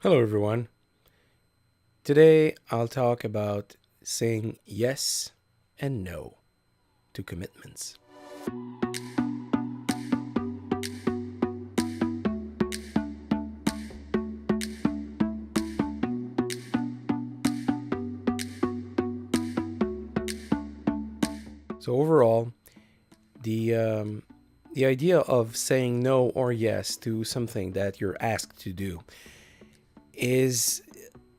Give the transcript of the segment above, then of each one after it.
Hello, everyone. Today I'll talk about saying yes and no to commitments. So, overall, the um, the idea of saying no or yes to something that you're asked to do is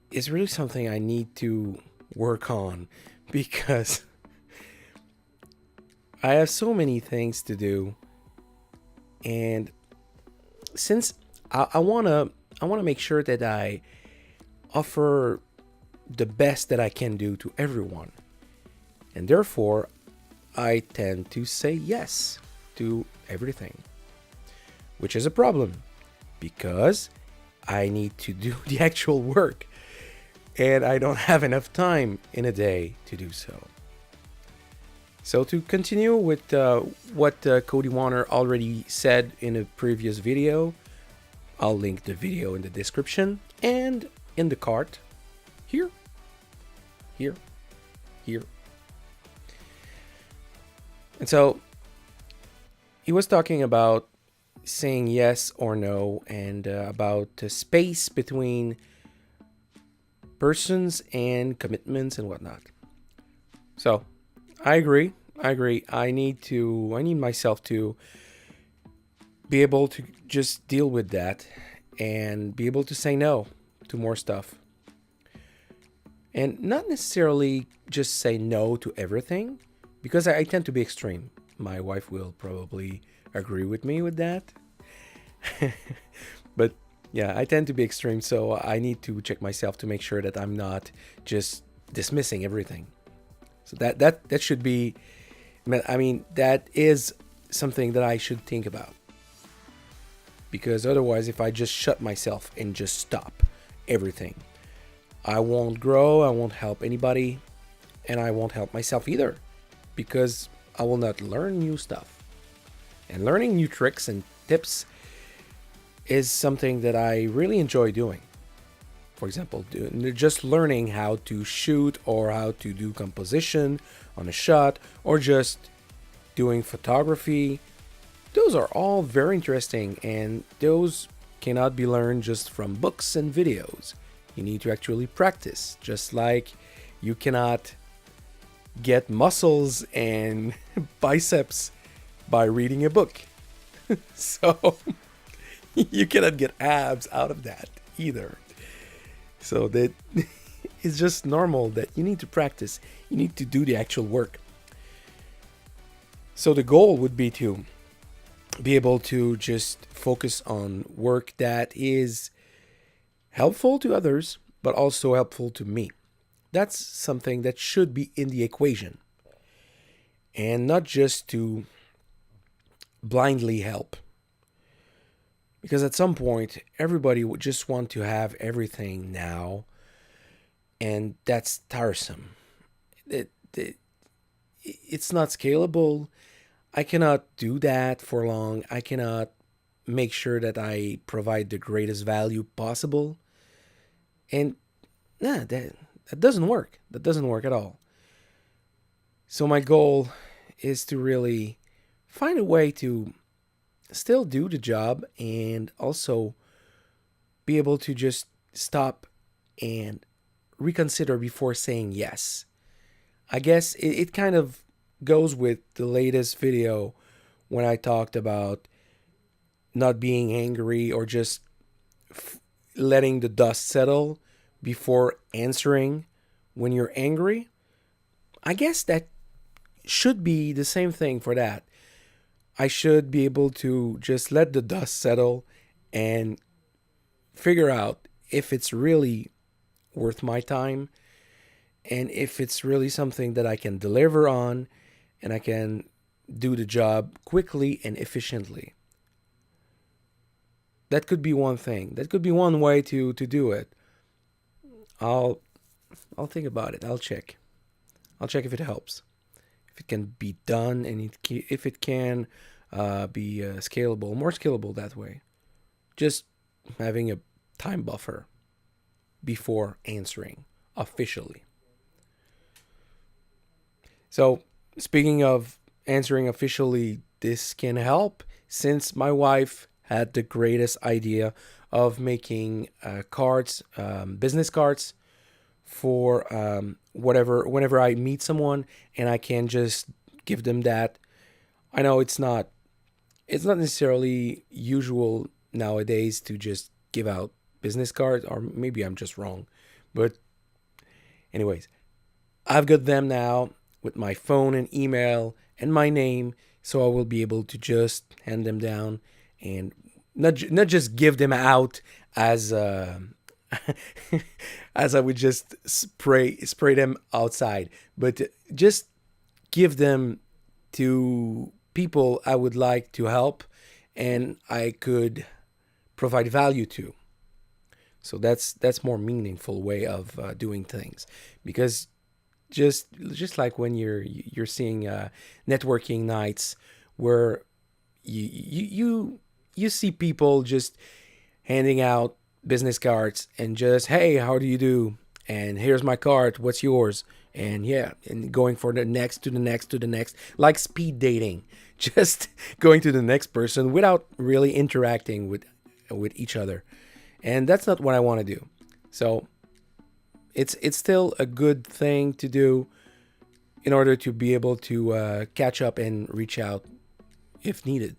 is really something I need to work on because I have so many things to do, and since I wanna make sure that I offer the best that I can do to everyone. And therefore, I tend to say yes to everything, which is a problem because I need to do the actual work and I don't have enough time in a day to do so. So, to continue with what Cody Warner already said in a previous video, I'll link the video in the description and in the cart here, here, here. And so he was talking about saying yes or no and about the space between persons and commitments and whatnot. So I agree. I agree. I need myself to be able to just deal with that and be able to say no to more stuff. And not necessarily just say no to everything, because I tend to be extreme. My wife will probably agree with me with that. But yeah, I tend to be extreme, so I need to check myself to make sure that I'm not just dismissing everything. So that should be, I mean, that is something that I should think about. Because otherwise, if I just shut myself and just stop everything, I won't grow, I won't help anybody, and I won't help myself either. Because I will not learn new stuff. And learning new tricks and tips is something that I really enjoy doing. For example, just learning how to shoot or how to do composition on a shot or just doing photography. Those are all very interesting and those cannot be learned just from books and videos. You need to actually practice, just like you cannot get muscles and biceps by reading a book. So you cannot get abs out of that either. So that it's just normal that you need to practice. You need to do the actual work. So the goal would be to be able to just focus on work that is helpful to others, but also helpful to me. That's something that should be in the equation. And not just to blindly help. Because at some point, everybody would just want to have everything now, and that's tiresome. It's not scalable. I cannot do that for long. I cannot make sure that I provide the greatest value possible. And that doesn't work. That doesn't work at all. So my goal is to really find a way to still do the job and also be able to just stop and reconsider before saying yes. I guess it kind of goes with the latest video when I talked about not being angry or just letting the dust settle before answering when you're angry. I guess that should be the same thing for that. I should be able to just let the dust settle and figure out if it's really worth my time and if it's really something that I can deliver on and I can do the job quickly and efficiently. That could be one thing. That could be one way to do it. I'll I'll think about it. I'll check. I'll check if it helps. If it can be done and if it can be scalable, more scalable that way. Just having a time buffer. before answering officially. So, speaking of answering officially, this can help since my wife had the greatest idea of making cards, business cards for whenever I meet someone and I can just give them that. I know it's not necessarily usual nowadays to just give out business cards, or maybe I'm just wrong. But anyways, I've got them now with my phone and email and my name, so I will be able to just hand them down and not just give them out as as I would just spray them outside, but just give them to people I would like to help and I could provide value to. So that's more meaningful way of doing things, because just like when you're seeing networking nights where you see people just handing out business cards and just, hey, how do you do, and here's my card, what's yours, and yeah, and going for the next to the next to the next, like speed dating, just going to the next person without really interacting with each other. And that's not what I want to do. So it's still a good thing to do in order to be able to catch up and reach out if needed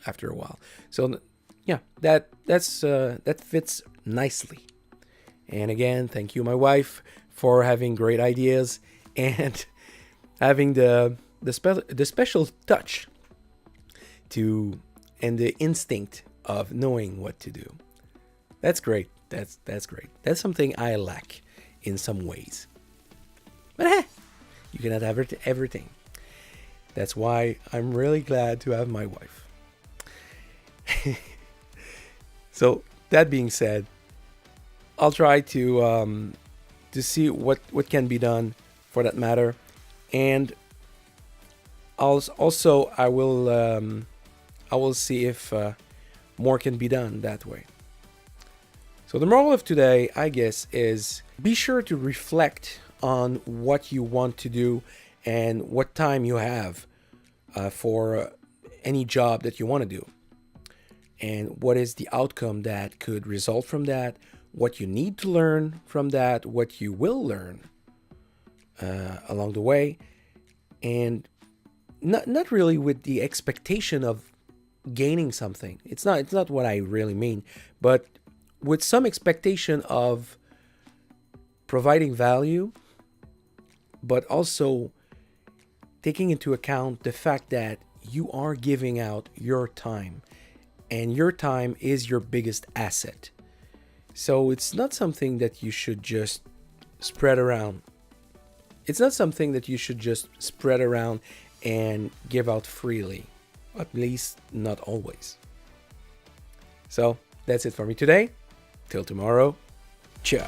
after a while. So yeah, that fits nicely. And again, thank you, my wife, for having great ideas and having the special touch to and the instinct of knowing what to do. That's great. That's great. That's something I lack in some ways. But you cannot have everything. That's why I'm really glad to have my wife. So that being said, I'll try to see what can be done for that matter, and also I will see if more can be done that way. So the moral of today, I guess, is be sure to reflect on what you want to do and what time you have for any job that you want to do, and what is the outcome that could result from that, what you need to learn from that, what you will learn along the way, and not really with the expectation of gaining something. It's not what I really mean, but with some expectation of providing value, but also taking into account the fact that you are giving out your time, and your time is your biggest asset. So it's not something that you should just spread around. It's not something that you should just spread around and give out freely, at least not always. So that's it for me today. Till tomorrow, ciao.